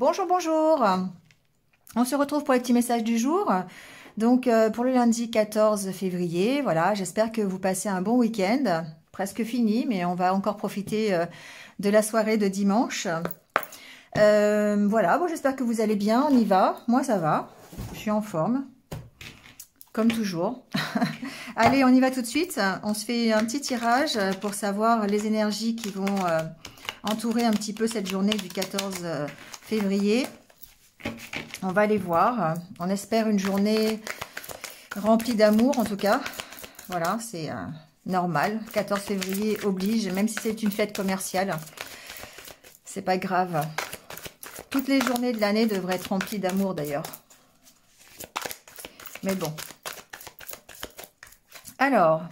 Bonjour, bonjour. On se retrouve pour les petits messages du jour. Donc, pour le lundi 14 février, voilà, j'espère que vous passez un bon week-end. Presque fini, mais on va encore profiter de la soirée de dimanche. Voilà, bon, j'espère que vous allez bien, on y va. Moi, ça va. Je suis en forme, comme toujours. Allez, on y va tout de suite. On se fait un petit tirage pour savoir les énergies qui vont entourer un petit peu cette journée du 14 février. On va les voir. On espère une journée remplie d'amour, en tout cas. Voilà, c'est normal. 14 février oblige, même si c'est une fête commerciale. C'est pas grave. Toutes les journées de l'année devraient être remplies d'amour, d'ailleurs. Mais bon. Alors,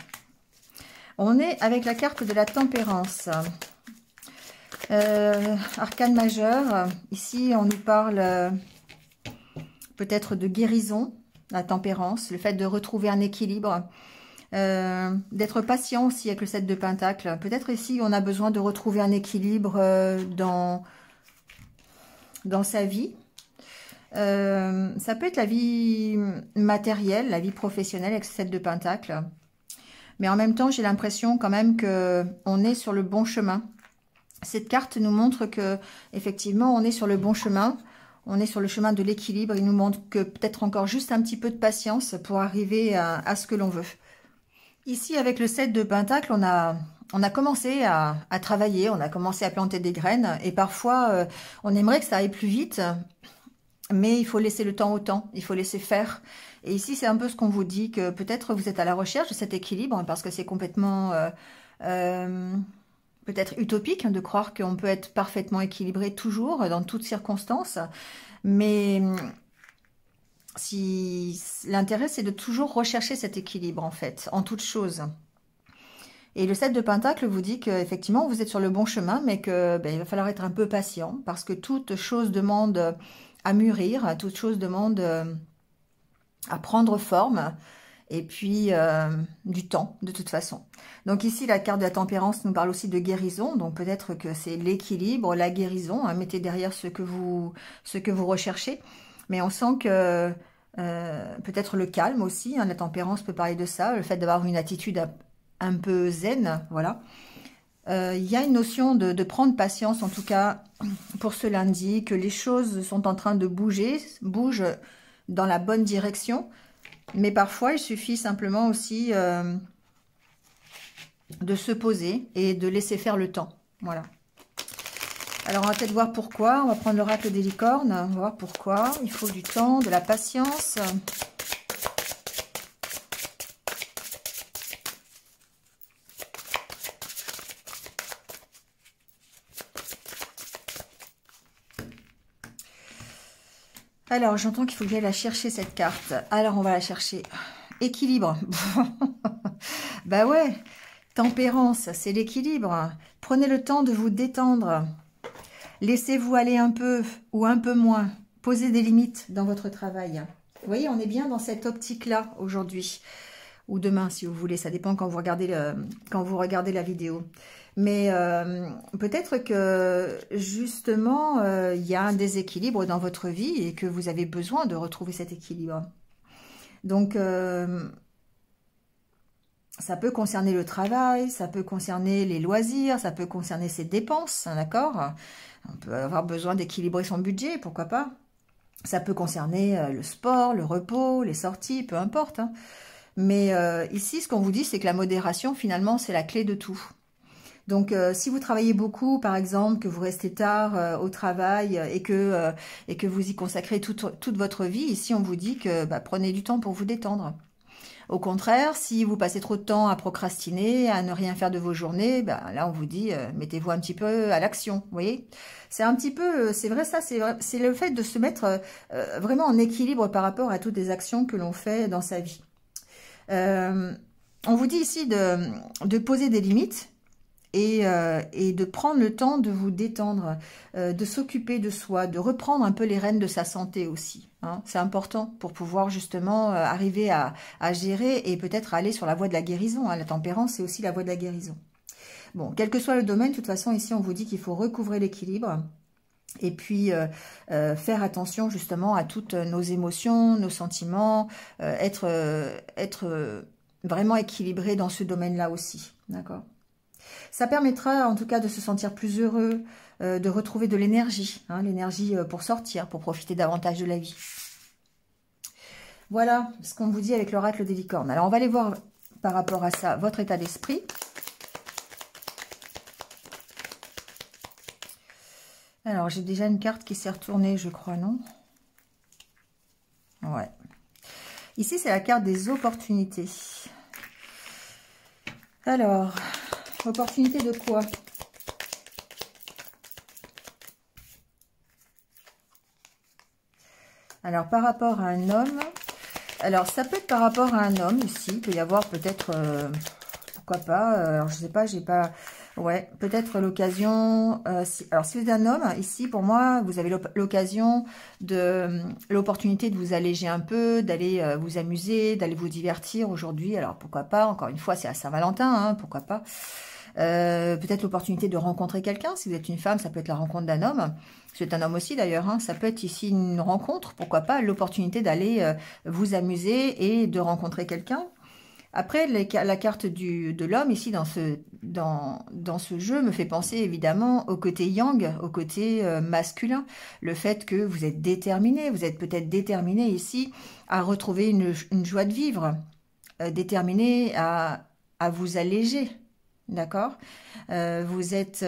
on est avec la carte de la tempérance. Arcane majeur. Ici, on nous parle peut-être de guérison, la tempérance, le fait de retrouver un équilibre, d'être patient aussi avec le 7 de Pentacle. Peut-être ici, on a besoin de retrouver un équilibre dans sa vie. Ça peut être la vie matérielle, la vie professionnelle avec ce 7 de Pentacle. Mais en même temps, j'ai l'impression quand même qu'on est sur le bon chemin. Cette carte nous montre que effectivement, on est sur le bon chemin. On est sur le chemin de l'équilibre. Il nous montre que peut-être encore juste un petit peu de patience pour arriver à ce que l'on veut. Ici, avec le 7 de Pentacle, on a commencé à travailler, on a commencé à planter des graines. Et parfois, on aimerait que ça aille plus vite, mais il faut laisser le temps au temps. Il faut laisser faire. Et ici, c'est un peu ce qu'on vous dit, que peut-être vous êtes à la recherche de cet équilibre, parce que c'est complètement... peut-être utopique de croire qu'on peut être parfaitement équilibré toujours, dans toutes circonstances. Mais si l'intérêt, c'est de toujours rechercher cet équilibre, en fait, en toute chose. Et le 7 de Pentacle vous dit qu'effectivement, vous êtes sur le bon chemin, mais qu'il va falloir être un peu patient, parce que toute chose demande à mûrir, toute chose demande à prendre forme. Et puis, du temps, de toute façon. Donc ici, la carte de la tempérance nous parle aussi de guérison. Donc peut-être que c'est l'équilibre, la guérison. Hein, mettez derrière ce que vous recherchez. Mais on sent que peut-être le calme aussi. Hein, la tempérance peut parler de ça. Le fait d'avoir une attitude un peu zen. Voilà. Il y a une notion de prendre patience, en tout cas, pour ce lundi. Que les choses sont en train de bougent dans la bonne direction. Mais parfois, il suffit simplement aussi de se poser et de laisser faire le temps. Voilà. Alors, on va peut-être voir pourquoi. On va prendre l'oracle des licornes. On va voir pourquoi. Il faut du temps, de la patience. Alors, j'entends qu'il faut que j'aille la chercher, cette carte. Alors, on va la chercher. Équilibre. Bah ouais. Tempérance, c'est l'équilibre. Prenez le temps de vous détendre. Laissez-vous aller un peu ou un peu moins. Posez des limites dans votre travail. Vous voyez, on est bien dans cette optique-là aujourd'hui. Ou demain, si vous voulez. Ça dépend quand vous regardez la vidéo. Mais peut-être que justement, il y a un déséquilibre dans votre vie et que vous avez besoin de retrouver cet équilibre. Donc, ça peut concerner le travail, ça peut concerner les loisirs, ça peut concerner ses dépenses, hein, d'accord? On peut avoir besoin d'équilibrer son budget, pourquoi pas? Ça peut concerner le sport, le repos, les sorties, peu importe. Hein. Mais ici, ce qu'on vous dit, c'est que la modération, finalement, c'est la clé de tout. Donc, si vous travaillez beaucoup, par exemple, que vous restez tard au travail et que vous y consacrez toute votre vie, ici, on vous dit que prenez du temps pour vous détendre. Au contraire, si vous passez trop de temps à procrastiner, à ne rien faire de vos journées, là, on vous dit, mettez-vous un petit peu à l'action, vous voyez. C'est un petit peu, c'est vrai ça, c'est le fait de se mettre vraiment en équilibre par rapport à toutes les actions que l'on fait dans sa vie. On vous dit ici de poser des limites, et de prendre le temps de vous détendre, de s'occuper de soi, de reprendre un peu les rênes de sa santé aussi. Hein. C'est important pour pouvoir justement arriver à gérer et peut-être aller sur la voie de la guérison. Hein. La tempérance, c'est aussi la voie de la guérison. Bon, quel que soit le domaine, de toute façon, ici, on vous dit qu'il faut recouvrer l'équilibre. Et puis, faire attention justement à toutes nos émotions, nos sentiments, être vraiment équilibré dans ce domaine-là aussi, d'accord? Ça permettra en tout cas de se sentir plus heureux, de retrouver de l'énergie, hein, l'énergie pour sortir, pour profiter davantage de la vie. Voilà ce qu'on vous dit avec l'oracle des licornes. Alors, on va aller voir par rapport à ça votre état d'esprit. Alors, j'ai déjà une carte qui s'est retournée, je crois, non? Ouais. Ici, c'est la carte des opportunités. Alors, opportunité de quoi? Alors, par rapport à un homme... Alors, ça peut être par rapport à un homme, ici. Il peut y avoir peut-être... pourquoi pas, alors je sais pas, j'ai pas... Ouais, peut-être l'occasion... alors, si vous êtes un homme, ici, pour moi, vous avez l'occasion de... l'opportunité de vous alléger un peu, d'aller vous amuser, d'aller vous divertir aujourd'hui. Alors, pourquoi pas, encore une fois, c'est à Saint-Valentin, hein, pourquoi pas. Peut-être l'opportunité de rencontrer quelqu'un. Si vous êtes une femme, ça peut être la rencontre d'un homme. Si vous êtes un homme aussi, d'ailleurs, hein, ça peut être ici une rencontre. Pourquoi pas, l'opportunité d'aller vous amuser et de rencontrer quelqu'un. Après, la carte de l'homme, ici, dans ce jeu, me fait penser évidemment au côté yang, au côté masculin. Le fait que vous êtes déterminé, vous êtes peut-être déterminé ici à retrouver une joie de vivre, déterminé à vous alléger, d'accord? Vous êtes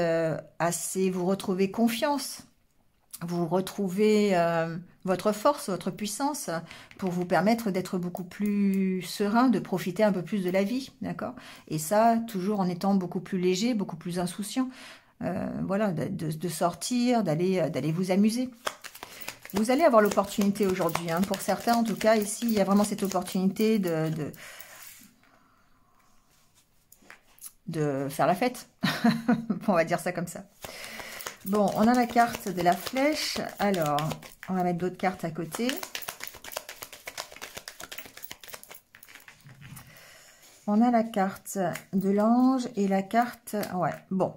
vous retrouvez confiance. Vous retrouvez votre force, votre puissance pour vous permettre d'être beaucoup plus serein, de profiter un peu plus de la vie, d'accord? Et ça, toujours en étant beaucoup plus léger, beaucoup plus insouciant, voilà, de sortir, d'aller vous amuser. Vous allez avoir l'opportunité aujourd'hui, hein, pour certains en tout cas, ici, il y a vraiment cette opportunité de faire la fête, on va dire ça comme ça. Bon, on a la carte de la flèche. Alors, on va mettre d'autres cartes à côté. On a la carte de l'ange et la carte... Ouais, bon.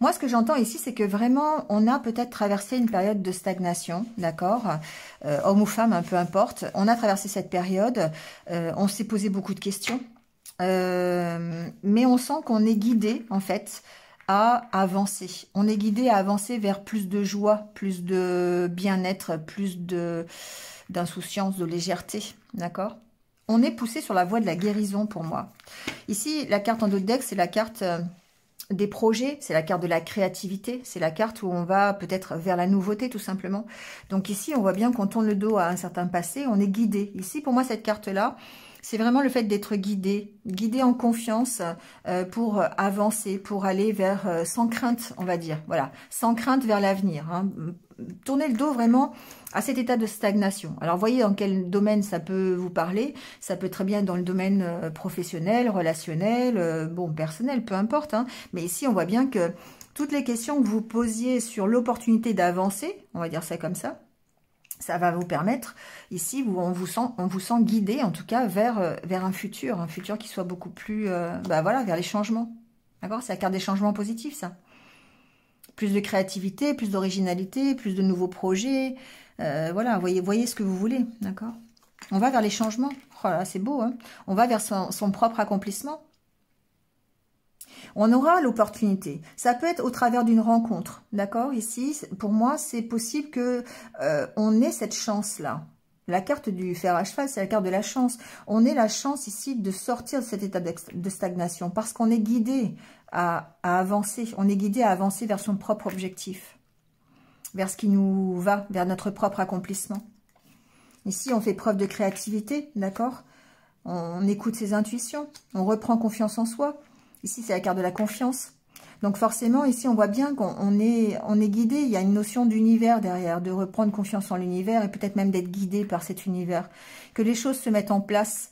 Moi, ce que j'entends ici, c'est que vraiment, on a peut-être traversé une période de stagnation, d'accord? Homme ou femme, peu importe. On a traversé cette période. On s'est posé beaucoup de questions. Mais on sent qu'on est guidé, en fait, à avancer. On est guidé à avancer vers plus de joie, plus de bien-être, plus d'insouciance, de légèreté, d'accord? On est poussé sur la voie de la guérison pour moi. Ici, la carte en dos de deck, c'est la carte des projets, c'est la carte de la créativité, c'est la carte où on va peut-être vers la nouveauté tout simplement. Donc ici, on voit bien qu'on tourne le dos à un certain passé, on est guidé. Ici, pour moi, cette carte-là, c'est vraiment le fait d'être guidé, guidé en confiance pour avancer, pour aller vers, sans crainte, on va dire, voilà, sans crainte vers l'avenir. Hein. Tournez le dos vraiment à cet état de stagnation. Alors, voyez dans quel domaine ça peut vous parler. Ça peut très bien être dans le domaine professionnel, relationnel, bon, personnel, peu importe. Hein. Mais ici, on voit bien que toutes les questions que vous posiez sur l'opportunité d'avancer, on va dire ça comme ça va vous permettre, ici, on vous sent guidé, en tout cas, vers un futur qui soit beaucoup plus, voilà, vers les changements. D'accord? C'est la carte des changements positifs, ça. Plus de créativité, plus d'originalité, plus de nouveaux projets. Voilà, voyez ce que vous voulez, d'accord? On va vers les changements. Oh là, c'est beau, hein? On va vers son propre accomplissement. On aura l'opportunité. Ça peut être au travers d'une rencontre, d'accord? Ici, pour moi, c'est possible que on ait cette chance-là. La carte du fer à cheval, c'est la carte de la chance. On ait la chance ici de sortir de cet état de stagnation parce qu'on est guidé à avancer. On est guidé à avancer vers son propre objectif, vers ce qui nous va, vers notre propre accomplissement. Ici, on fait preuve de créativité, d'accord? On écoute ses intuitions, on reprend confiance en soi. Ici, c'est la carte de la confiance. Donc forcément, ici, on voit bien qu'on est guidé. Il y a une notion d'univers derrière, de reprendre confiance en l'univers et peut-être même d'être guidé par cet univers. Que les choses se mettent en place,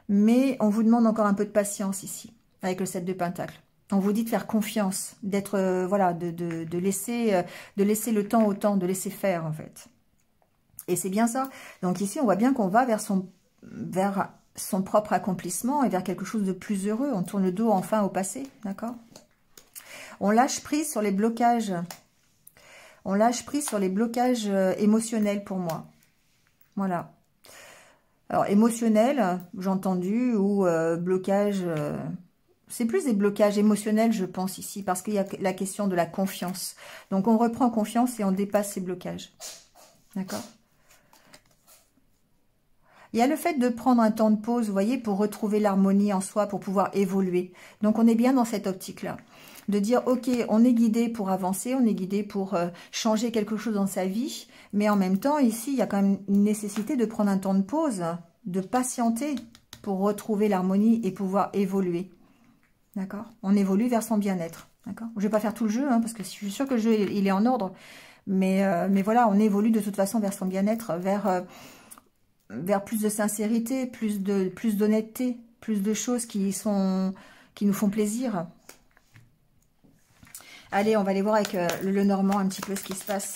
mais on vous demande encore un peu de patience ici, avec le 7 de Pentacle. On vous dit de faire confiance, d'être, voilà, de laisser le temps au temps, de laisser faire en fait. Et c'est bien ça. Donc ici, on voit bien qu'on va vers son propre accomplissement et vers quelque chose de plus heureux. On tourne le dos enfin au passé, d'accord? On lâche prise sur les blocages. On lâche prise sur les blocages émotionnels pour moi. Voilà. Alors, émotionnel, j'ai entendu, ou blocage... c'est plus des blocages émotionnels, je pense, ici, parce qu'il y a la question de la confiance. Donc, on reprend confiance et on dépasse ces blocages. D'accord? Il y a le fait de prendre un temps de pause, vous voyez, pour retrouver l'harmonie en soi, pour pouvoir évoluer. Donc, on est bien dans cette optique-là. De dire, ok, on est guidé pour avancer, on est guidé pour changer quelque chose dans sa vie, mais en même temps, ici, il y a quand même une nécessité de prendre un temps de pause, de patienter pour retrouver l'harmonie et pouvoir évoluer. D'accord? On évolue vers son bien-être. D'accord? Je ne vais pas faire tout le jeu, hein, parce que je suis sûre que le jeu, il est en ordre. Mais voilà, on évolue de toute façon vers son bien-être, vers plus de sincérité, plus d'honnêteté, plus de choses qui nous font plaisir. Allez, on va aller voir avec le Lenormand un petit peu ce qui se passe.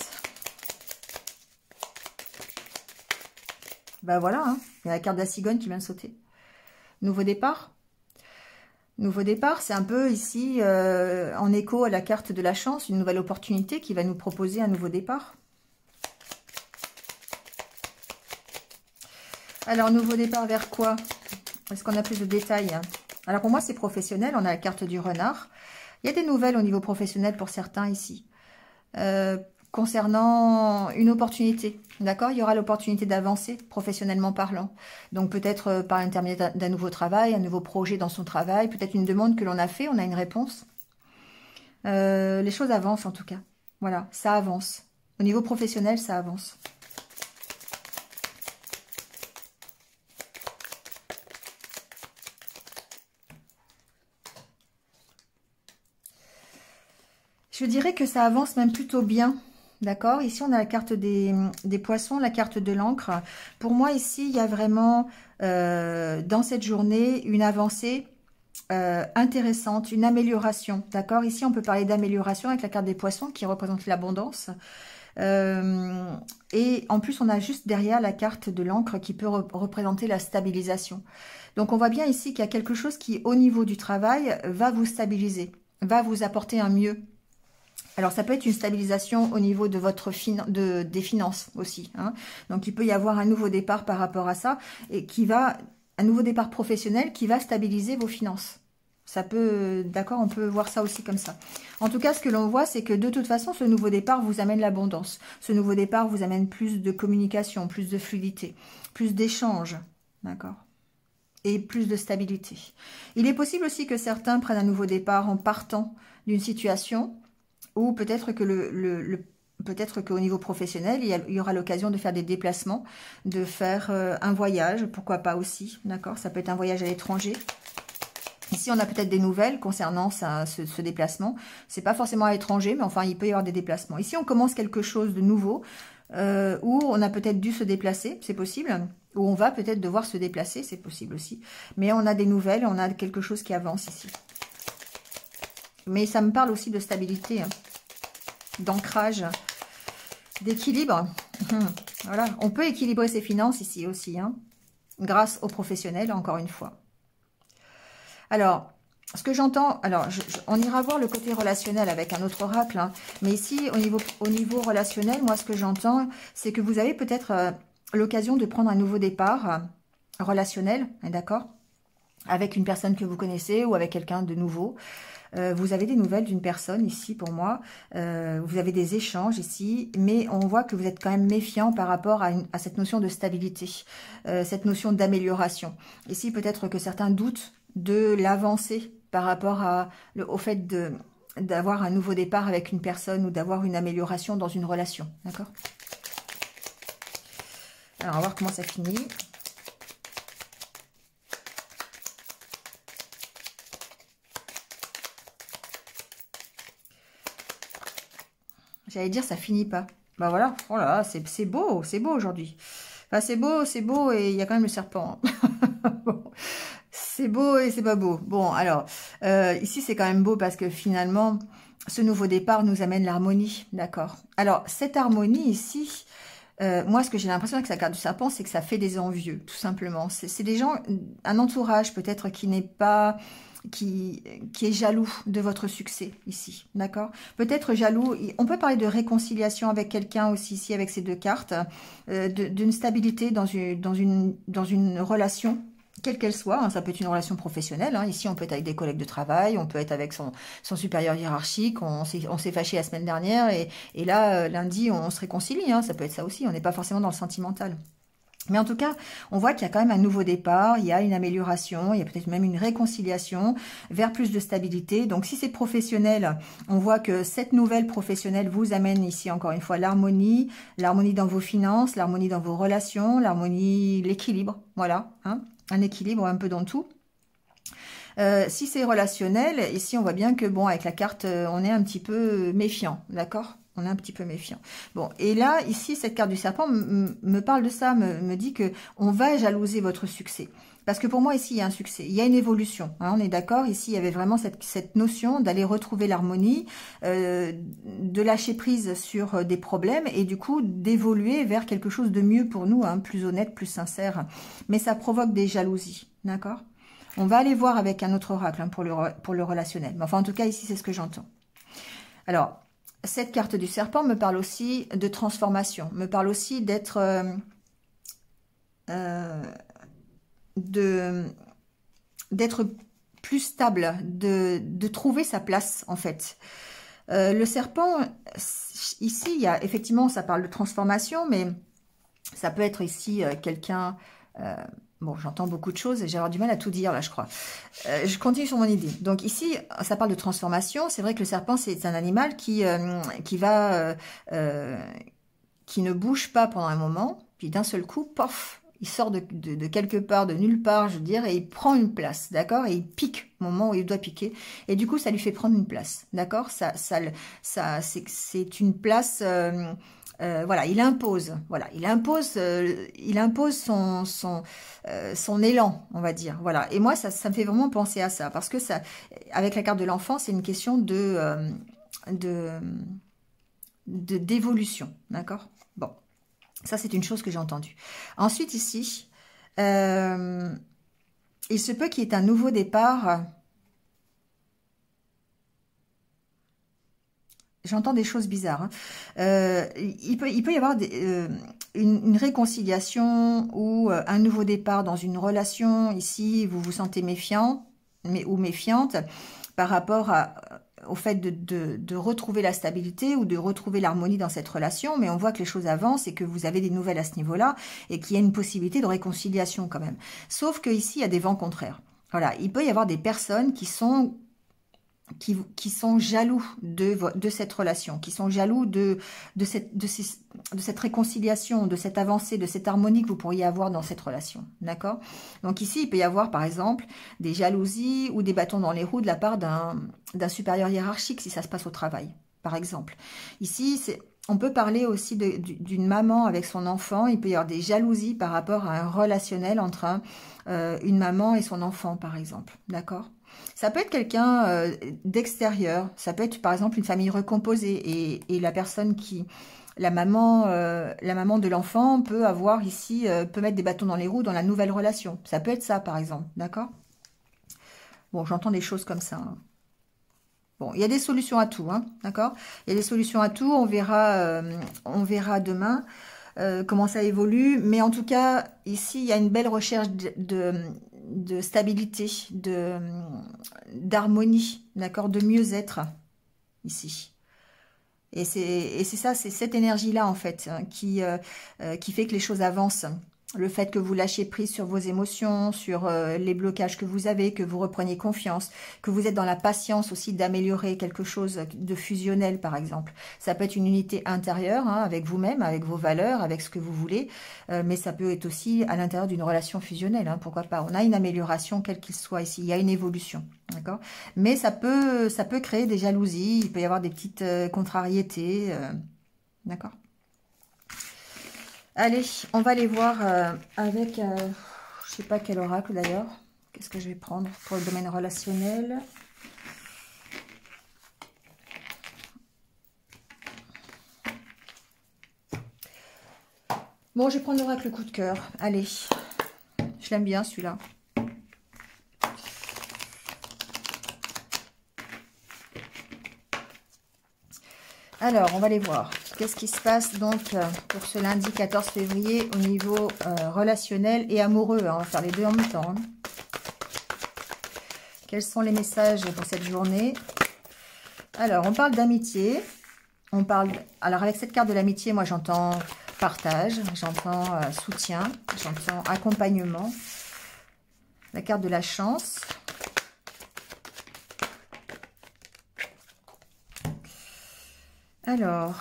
Ben voilà, hein, il y a la carte de la cigogne qui vient de sauter. Nouveau départ. Nouveau départ, c'est un peu ici en écho à la carte de la chance, une nouvelle opportunité qui va nous proposer un nouveau départ. Alors, nouveau départ vers quoi? Est-ce qu'on a plus de détails? Alors, pour moi, c'est professionnel. On a la carte du renard. Il y a des nouvelles au niveau professionnel pour certains ici. Concernant une opportunité, d'accord? Il y aura l'opportunité d'avancer professionnellement parlant. Donc peut-être par l'intermédiaire d'un nouveau travail, un nouveau projet dans son travail, peut-être une demande que l'on a fait, on a une réponse. Les choses avancent en tout cas. Voilà, ça avance. Au niveau professionnel, ça avance. Je dirais que ça avance même plutôt bien. D'accord, ici on a la carte des poissons, la carte de l'encre. Pour moi ici, il y a vraiment dans cette journée une avancée intéressante, une amélioration. D'accord, ici on peut parler d'amélioration avec la carte des poissons qui représente l'abondance. Et en plus on a juste derrière la carte de l'encre qui peut représenter la stabilisation. Donc on voit bien ici qu'il y a quelque chose qui au niveau du travail va vous stabiliser, va vous apporter un mieux. Alors, ça peut être une stabilisation au niveau de votre des finances aussi. Hein. Donc, il peut y avoir un nouveau départ par rapport à ça et un nouveau départ professionnel qui va stabiliser vos finances. Ça peut, d'accord, on peut voir ça aussi comme ça. En tout cas, ce que l'on voit, c'est que de toute façon, ce nouveau départ vous amène l'abondance. Ce nouveau départ vous amène plus de communication, plus de fluidité, plus d'échanges. D'accord? Et plus de stabilité. Il est possible aussi que certains prennent un nouveau départ en partant d'une situation. Ou peut-être que peut-être qu'au niveau professionnel, il y aura l'occasion de faire des déplacements, de faire un voyage, pourquoi pas aussi, d'accord? Ça peut être un voyage à l'étranger. Ici, on a peut-être des nouvelles concernant ce déplacement. C'est pas forcément à l'étranger, mais enfin, il peut y avoir des déplacements. Ici, on commence quelque chose de nouveau, où on a peut-être dû se déplacer, c'est possible, ou on va peut-être devoir se déplacer, c'est possible aussi. Mais on a des nouvelles, on a quelque chose qui avance ici. Mais ça me parle aussi de stabilité, hein, d'ancrage, d'équilibre. Voilà, on peut équilibrer ses finances ici aussi, hein, grâce aux professionnels, encore une fois. Alors, ce que j'entends, alors on ira voir le côté relationnel avec un autre oracle, hein, mais ici, au niveau relationnel, moi, ce que j'entends, c'est que vous avez peut-être l'occasion de prendre un nouveau départ relationnel, d'accord, avec une personne que vous connaissez ou avec quelqu'un de nouveau. Vous avez des nouvelles d'une personne ici pour moi, vous avez des échanges ici, mais on voit que vous êtes quand même méfiant par rapport à cette notion de stabilité, cette notion d'amélioration. Ici peut-être que certains doutent de l'avancée par rapport au fait d'avoir un nouveau départ avec une personne ou d'avoir une amélioration dans une relation, d'accord? Alors on va voir comment ça finit. J'allais dire, ça finit pas. Bah voilà, oh là là, c'est beau aujourd'hui. Enfin, c'est beau et il y a quand même le serpent. Hein. Bon, c'est beau et c'est pas beau. Bon, alors, ici c'est quand même beau parce que finalement, ce nouveau départ nous amène l'harmonie, d'accord? Alors, cette harmonie ici, moi, ce que j'ai l'impression avec sa carte du serpent, c'est que ça fait des envieux, tout simplement. C'est des gens, un entourage peut-être qui n'est pas, qui est jaloux de votre succès ici, d'accord? Peut-être jaloux. On peut parler de réconciliation avec quelqu'un aussi ici avec ces deux cartes, d'une stabilité dans une relation. Quelle qu'elle soit, hein, ça peut être une relation professionnelle. Hein. Ici, on peut être avec des collègues de travail, on peut être avec son supérieur hiérarchique. On s'est fâché la semaine dernière et là, lundi, on se réconcilie. Hein. Ça peut être ça aussi. On n'est pas forcément dans le sentimental. Mais en tout cas, on voit qu'il y a quand même un nouveau départ, il y a une amélioration, il y a peut-être même une réconciliation vers plus de stabilité. Donc si c'est professionnel, on voit que cette nouvelle professionnelle vous amène ici encore une fois l'harmonie dans vos finances, l'harmonie dans vos relations, l'harmonie, l'équilibre, voilà, hein, un équilibre un peu dans tout. Si c'est relationnel, ici on voit bien que bon, avec la carte, on est un petit peu méfiant, d'accord? On est un petit peu méfiant. Bon, et là, ici, cette carte du serpent me parle de ça, me dit que on va jalouser votre succès. Parce que pour moi, ici, il y a un succès, il y a une évolution. Hein, on est d'accord, ici, il y avait vraiment cette notion d'aller retrouver l'harmonie, de lâcher prise sur des problèmes et du coup, d'évoluer vers quelque chose de mieux pour nous, hein, plus honnête, plus sincère. Mais ça provoque des jalousies, d'accord? On va aller voir avec un autre oracle hein, pour le relationnel. Mais enfin, en tout cas, ici, c'est ce que j'entends. Alors, cette carte du serpent me parle aussi de transformation, me parle aussi d'être... d'être plus stable, de trouver sa place, en fait. Le serpent, ici, il y a effectivement, ça parle de transformation, mais ça peut être ici quelqu'un... bon, j'entends beaucoup de choses et j'ai avoir du mal à tout dire, là, je crois. Je continue sur mon idée. Donc ici, ça parle de transformation. C'est vrai que le serpent, c'est un animal qui ne bouge pas pendant un moment, puis d'un seul coup, pof, il sort de quelque part, de nulle part, je veux dire, et il prend une place, d'accord? Et il pique au moment où il doit piquer. Et du coup, ça lui fait prendre une place, d'accord? C'est une place... voilà, il impose son élan, on va dire. Voilà. Et moi, ça me fait vraiment penser à ça, parce que ça, avec la carte de l'enfant, c'est une question d'évolution, d'accord? Bon, ça c'est une chose que j'ai entendue. Ensuite ici, il se peut qu'il y ait un nouveau départ. J'entends des choses bizarres. Hein. Il peut y avoir une réconciliation ou un nouveau départ dans une relation. Ici, vous vous sentez méfiant ou méfiante par rapport au fait de retrouver la stabilité ou de retrouver l'harmonie dans cette relation. Mais on voit que les choses avancent et que vous avez des nouvelles à ce niveau-là et qu'il y a une possibilité de réconciliation quand même. Sauf qu'ici, il y a des vents contraires. Voilà, il peut y avoir des personnes qui sont jaloux de cette relation, qui sont jaloux de cette réconciliation, de cette avancée, de cette harmonie que vous pourriez avoir dans cette relation. D'accord? Donc ici, il peut y avoir, par exemple, des jalousies ou des bâtons dans les roues de la part d'un supérieur hiérarchique si ça se passe au travail, par exemple. Ici, on peut parler aussi d'une maman avec son enfant. Il peut y avoir des jalousies par rapport à un relationnel entre une maman et son enfant, par exemple. D'accord? Ça peut être quelqu'un d'extérieur. Ça peut être, par exemple, une famille recomposée. Et la personne la maman de l'enfant peut avoir ici, peut mettre des bâtons dans les roues dans la nouvelle relation. Ça peut être ça, par exemple. D'accord? Bon, j'entends des choses comme ça. Hein. Bon, il y a des solutions à tout, hein, d'accord? Il y a des solutions à tout, on verra demain comment ça évolue. Mais en tout cas, ici, il y a une belle recherche de stabilité, d'harmonie, d'accord? De mieux-être, ici. Et c'est ça, c'est cette énergie-là, en fait, hein, qui fait que les choses avancent. Le fait que vous lâchez prise sur vos émotions, sur les blocages que vous avez, que vous repreniez confiance, que vous êtes dans la patience aussi d'améliorer quelque chose de fusionnel, par exemple. Ça peut être une unité intérieure, hein, avec vous-même, avec vos valeurs, avec ce que vous voulez, mais ça peut être aussi à l'intérieur d'une relation fusionnelle, hein, pourquoi pas. On a une amélioration, quelle qu'il soit ici, il y a une évolution, d'accord? Mais ça peut créer des jalousies, il peut y avoir des petites contrariétés, d'accord? Allez, on va aller voir avec, je sais pas quel oracle d'ailleurs. Qu'est-ce que je vais prendre pour le domaine relationnel? Bon, je vais prendre l'oracle coup de cœur. Allez, je l'aime bien celui-là. Alors, on va les voir. Qu'est-ce qui se passe donc pour ce lundi 14 février au niveau relationnel et amoureux, hein. On va faire les deux en même temps, hein. Quels sont les messages pour cette journée? Alors, on parle d'amitié. On parle. Alors, avec cette carte de l'amitié, moi, j'entends partage, j'entends soutien, j'entends accompagnement. La carte de la chance. Alors,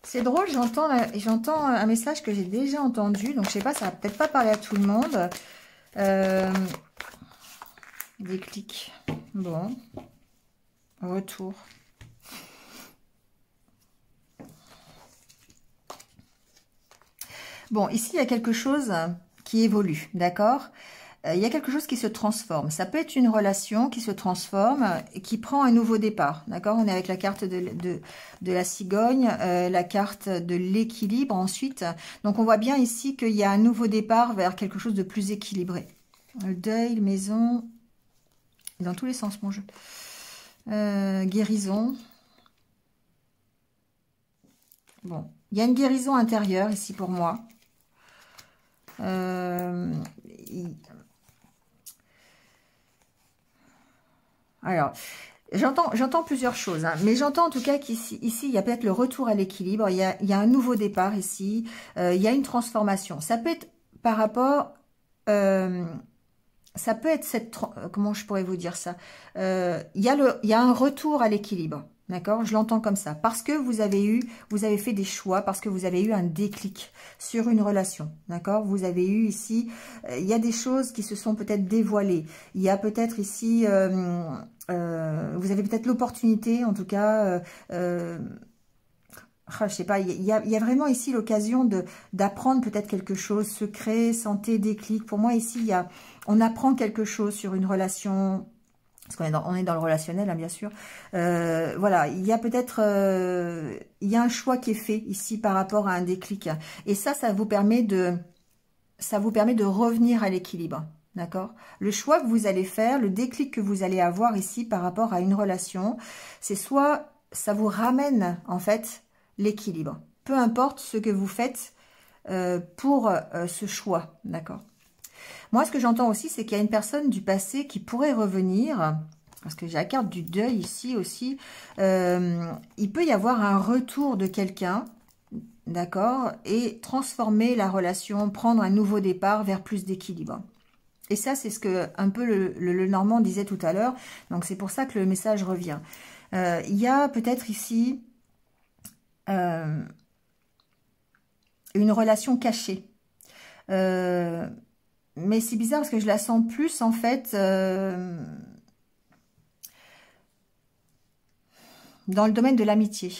c'est drôle, j'entends un message que j'ai déjà entendu, donc je sais pas, ça va peut-être pas parler à tout le monde. Déclic. Bon. Retour. Bon, ici, il y a quelque chose qui évolue, d'accord? Il y a quelque chose qui se transforme. Ça peut être une relation qui se transforme et qui prend un nouveau départ, d'accord? On est avec la carte de la cigogne, la carte de l'équilibre ensuite. Donc, on voit bien ici qu'il y a un nouveau départ vers quelque chose de plus équilibré. Le deuil, maison, dans tous les sens, mon jeu. Guérison. Bon, il y a une guérison intérieure ici pour moi. Alors, j'entends plusieurs choses, hein, mais j'entends en tout cas qu'ici, il y a peut-être le retour à l'équilibre, il y a un nouveau départ ici, il y a une transformation. Ça peut être par rapport, ça peut être comment je pourrais vous dire ça, il y a un retour à l'équilibre. D'accord, je l'entends comme ça. Parce que vous avez fait des choix, parce que vous avez eu un déclic sur une relation. D'accord, vous avez eu ici, il y a des choses qui se sont peut-être dévoilées. Il y a peut-être ici, vous avez peut-être l'opportunité, en tout cas, je sais pas, il y a vraiment ici l'occasion d'apprendre peut-être quelque chose, secret, santé, déclic. Pour moi, ici, on apprend quelque chose sur une relation. Parce qu'on est dans le relationnel, hein, bien sûr. Voilà, il y a peut-être... il y a un choix qui est fait ici par rapport à un déclic. Et ça vous permet de revenir à l'équilibre. D'accord? Le choix que vous allez faire, le déclic que vous allez avoir ici par rapport à une relation, c'est soit ça vous ramène, en fait, l'équilibre. Peu importe ce que vous faites pour ce choix. D'accord? Moi, ce que j'entends aussi, c'est qu'il y a une personne du passé qui pourrait revenir, parce que j'ai la carte du deuil ici aussi. Il peut y avoir un retour de quelqu'un, d'accord, et transformer la relation, prendre un nouveau départ vers plus d'équilibre. Et ça, c'est ce que un peu le Normand disait tout à l'heure. Donc, c'est pour ça que le message revient. Il y a peut-être ici une relation cachée. Mais c'est bizarre parce que je la sens plus, en fait, dans le domaine de l'amitié.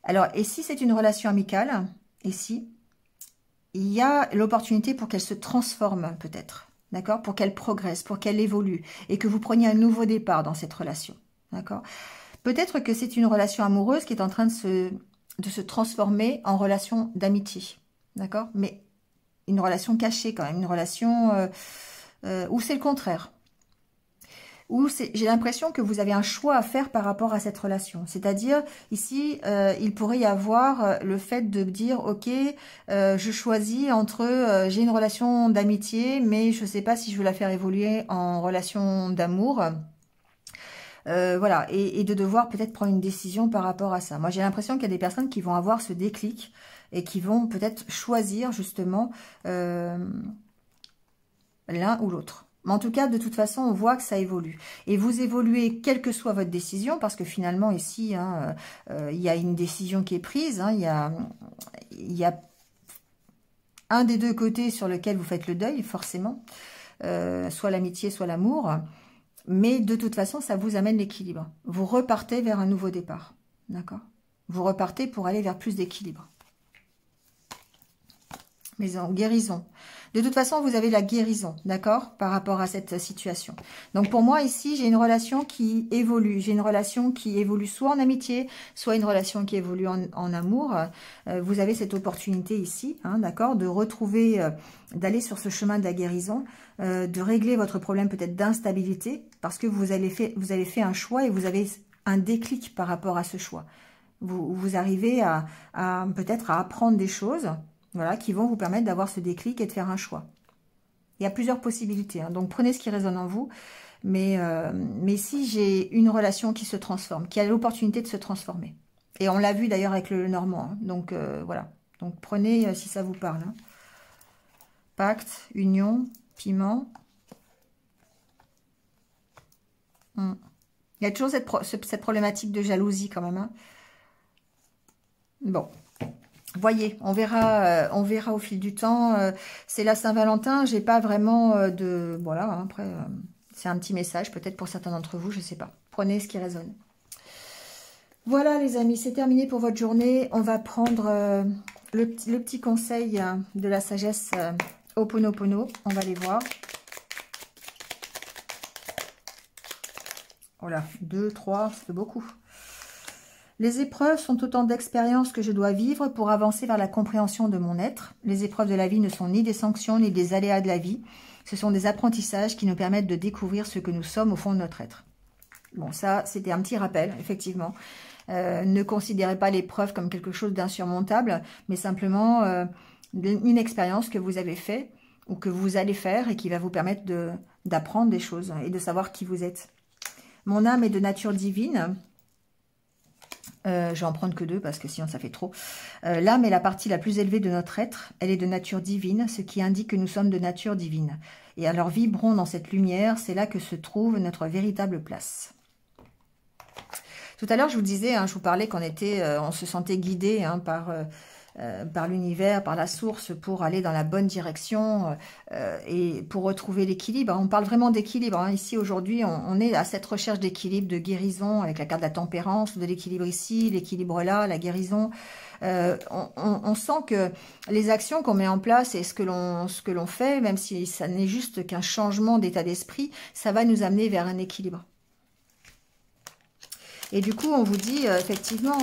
Alors, et si c'est une relation amicale, ici, il y a l'opportunité pour qu'elle se transforme, peut-être, d'accord? Pour qu'elle progresse, pour qu'elle évolue, et que vous preniez un nouveau départ dans cette relation, d'accord? Peut-être que c'est une relation amoureuse qui est en train de se transformer en relation d'amitié, d'accord? Mais une relation cachée quand même, une relation où c'est le contraire. Où j'ai l'impression que vous avez un choix à faire par rapport à cette relation. C'est-à-dire, ici, il pourrait y avoir le fait de dire, ok, je choisis entre, j'ai une relation d'amitié, mais je ne sais pas si je veux la faire évoluer en relation d'amour. Voilà, et de devoir peut-être prendre une décision par rapport à ça. Moi, j'ai l'impression qu'il y a des personnes qui vont avoir ce déclic et qui vont peut-être choisir justement l'un ou l'autre. Mais en tout cas, de toute façon, on voit que ça évolue. Et vous évoluez quelle que soit votre décision, parce que finalement, ici, hein, il y a une décision qui est prise. Hein, il y a un des deux côtés sur lequel vous faites le deuil, forcément. Soit l'amitié, soit l'amour. Mais de toute façon, ça vous amène l'équilibre. Vous repartez vers un nouveau départ. D'accord? Vous repartez pour aller vers plus d'équilibre. Maison, guérison. De toute façon, vous avez la guérison, d'accord, par rapport à cette situation. Donc pour moi, ici, j'ai une relation qui évolue. J'ai une relation qui évolue soit en amitié, soit une relation qui évolue en amour. Vous avez cette opportunité ici, hein, d'accord, de retrouver, d'aller sur ce chemin de la guérison, de régler votre problème peut-être d'instabilité, parce que vous avez fait un choix et vous avez un déclic par rapport à ce choix. Vous arrivez à peut-être à apprendre des choses, voilà, qui vont vous permettre d'avoir ce déclic et de faire un choix. Il y a plusieurs possibilités, hein, donc prenez ce qui résonne en vous. Mais ici, j'ai une relation qui se transforme, qui a l'opportunité de se transformer. Et on l'a vu d'ailleurs avec le Normand. Hein, donc voilà. Donc prenez si ça vous parle. Hein. Pacte, union, piment. Il y a toujours cette problématique de jalousie quand même. Hein. Bon. Voyez, on verra au fil du temps. C'est la Saint-Valentin, j'ai pas vraiment de... Voilà, hein, après, c'est un petit message, peut-être pour certains d'entre vous, je sais pas. Prenez ce qui résonne. Voilà les amis, c'est terminé pour votre journée. On va prendre le petit conseil de la sagesse Ho'oponopono. On va les voir. Voilà, 2, 3, ça fait beaucoup. Les épreuves sont autant d'expériences que je dois vivre pour avancer vers la compréhension de mon être. Les épreuves de la vie ne sont ni des sanctions ni des aléas de la vie. Ce sont des apprentissages qui nous permettent de découvrir ce que nous sommes au fond de notre être. Bon, ça, c'était un petit rappel, effectivement. Ne considérez pas l'épreuve comme quelque chose d'insurmontable, mais simplement une expérience que vous avez fait ou que vous allez faire et qui va vous permettre d'apprendre des choses et de savoir qui vous êtes. Mon âme est de nature divine. Je vais en prendre que 2 parce que sinon ça fait trop. L'âme est la partie la plus élevée de notre être. Elle est de nature divine, ce qui indique que nous sommes de nature divine. Et alors vibrons dans cette lumière, c'est là que se trouve notre véritable place. Tout à l'heure, je vous disais, hein, je vous parlais on se sentait guidé hein, par l'univers, par la source, pour aller dans la bonne direction et pour retrouver l'équilibre. On parle vraiment d'équilibre. Hein. Ici, aujourd'hui, on est à cette recherche d'équilibre, de guérison, avec la carte de la tempérance, de l'équilibre ici, l'équilibre là, la guérison. On sent que les actions qu'on met en place et ce que l'on fait, même si ça n'est juste qu'un changement d'état d'esprit, ça va nous amener vers un équilibre. Et du coup, on vous dit, effectivement,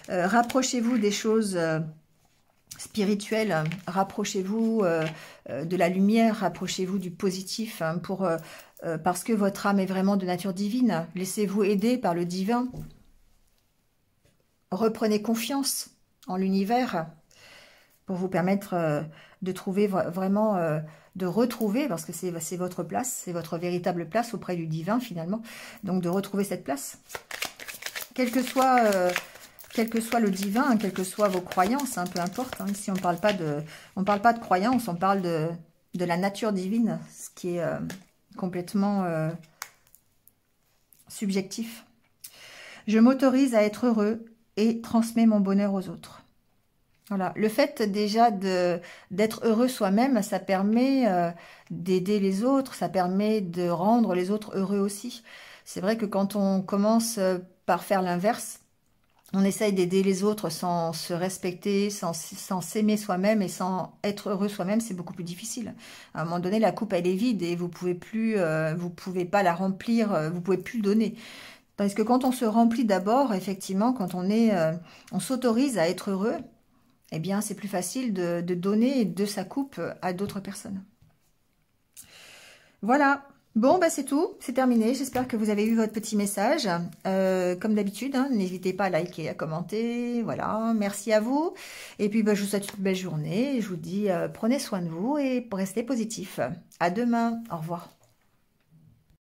rapprochez-vous des choses spirituelles, rapprochez-vous de la lumière, rapprochez-vous du positif, hein, parce que votre âme est vraiment de nature divine. Laissez-vous aider par le divin. Reprenez confiance en l'univers pour vous permettre de trouver vraiment... de retrouver, parce que c'est votre place, c'est votre véritable place auprès du divin, finalement. Donc, de retrouver cette place. Quel que soit le divin, quelles que soient vos croyances, hein, peu importe. Hein, ici, on ne parle pas de croyances, on parle de la nature divine, ce qui est complètement subjectif. Je m'autorise à être heureux et transmets mon bonheur aux autres. Voilà. Le fait déjà d'être heureux soi-même, ça permet d'aider les autres, ça permet de rendre les autres heureux aussi. C'est vrai que quand on commence par faire l'inverse, on essaye d'aider les autres sans se respecter, sans s'aimer soi-même et sans être heureux soi-même, c'est beaucoup plus difficile. À un moment donné, la coupe, elle est vide et vous pouvez pas la remplir, vous pouvez plus donner. Parce que quand on se remplit d'abord, effectivement, quand on s'autorise à être heureux, eh bien, c'est plus facile de donner de sa coupe à d'autres personnes. Voilà. Bon, bah c'est tout, c'est terminé. J'espère que vous avez eu votre petit message. Comme d'habitude, hein, n'hésitez pas à liker, à commenter. Voilà, merci à vous. Et puis, bah, je vous souhaite une belle journée. Je vous dis, prenez soin de vous et restez positifs. À demain. Au revoir.